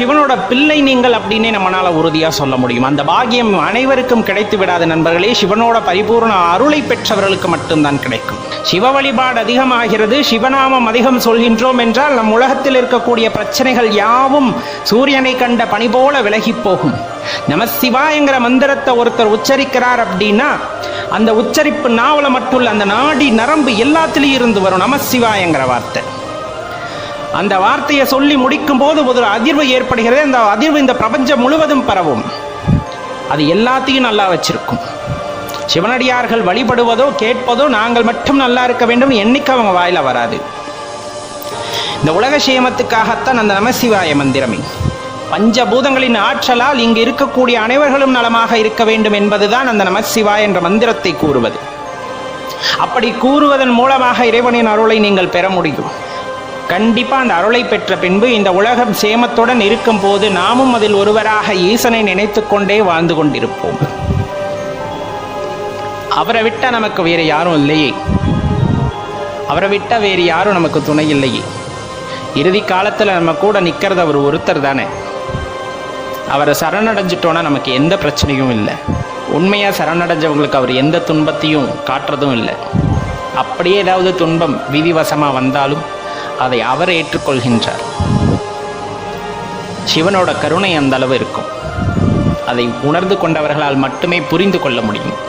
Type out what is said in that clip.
சிவனோட பிள்ளை நீங்கள் அப்படின்னே நம்மளால உறுதியாக சொல்ல முடியும். அந்த பாக்கியம் அனைவருக்கும் கிடைத்து விடாத நண்பர்களே. சிவனோட பரிபூர்ண அருளை பெற்றவர்களுக்கு மட்டும்தான் கிடைக்கும். சிவ வழிபாடு அதிகமாகிறது, சிவநாமம் அதிகம் சொல்கின்றோம் என்றால் நம் உலகத்தில் இருக்கக்கூடிய பிரச்சனைகள் யாவும் சூரியனை கண்ட பனி போல விலகி போகும். நம சிவாயங்கிற மந்திரத்தை ஒருத்தர் உச்சரிக்கிறார் அப்படின்னா அந்த உச்சரிப்பு நாவல மட்டும் இல்ல, அந்த நாடி நரம்பு எல்லாத்திலையும் இருந்து வரும் நம சிவாயங்கிற வார்த்தை. அந்த வார்த்தையை சொல்லி முடிக்கும் போது ஒரு அதிர்வு ஏற்படுகிறது. அந்த அதிர்வு இந்த பிரபஞ்சம் முழுவதும் பரவும். அது எல்லாத்தையும் நல்லா வச்சிருக்கும். சிவனடியார்கள் வழிபடுவதோ கேட்பதோ நாங்கள் மட்டும் நல்லா இருக்க வேண்டும் என்னைக்கு அவங்க வாயில வராது. இந்த உலக சேமத்துக்காகத்தான் அந்த நமசிவாய மந்திரமே. பஞ்சபூதங்களின் ஆற்றலால் இங்கு இருக்கக்கூடிய அனைவர்களும் நலமாக இருக்க வேண்டும் என்பதுதான் அந்த நமசிவாய என்ற மந்திரத்தை கூறுவது. அப்படி கூறுவதன் மூலமாக இறைவனின் அருளை நீங்கள் பெற முடியும். கண்டிப்பா அந்த அருளை பெற்ற பின்பு இந்த உலகம் சேமத்துடன் இருக்கும் போது நாமும் அதில் ஒருவராக ஈசனை நினைத்து கொண்டே வாழ்ந்து கொண்டிருப்போம். அவரை விட்டா நமக்கு வேறு யாரும் இல்லையே, அவரை விட்டா வேறு யாரும் நமக்கு துணை இல்லையே. இறுதி காலத்துல நம்ம கூட நிக்கிறது அவர் ஒருத்தர் தானே. அவரை சரணடைஞ்சிட்டோன்னா நமக்கு எந்த பிரச்சனையும் இல்லை. உண்மையா சரணடைஞ்சவங்களுக்கு அவர் எந்த துன்பத்தையும் காட்டுறதும் இல்லை. அப்படியே ஏதாவது துன்பம் விதிவசமா வந்தாலும் அதை அவர் ஏற்றுக்கொள்கின்றார். சிவனோட கருணை அந்த அளவு இருக்கும். அதை உணர்ந்து கொண்டவர்களால் மட்டுமே புரிந்து கொள்ள முடியும்.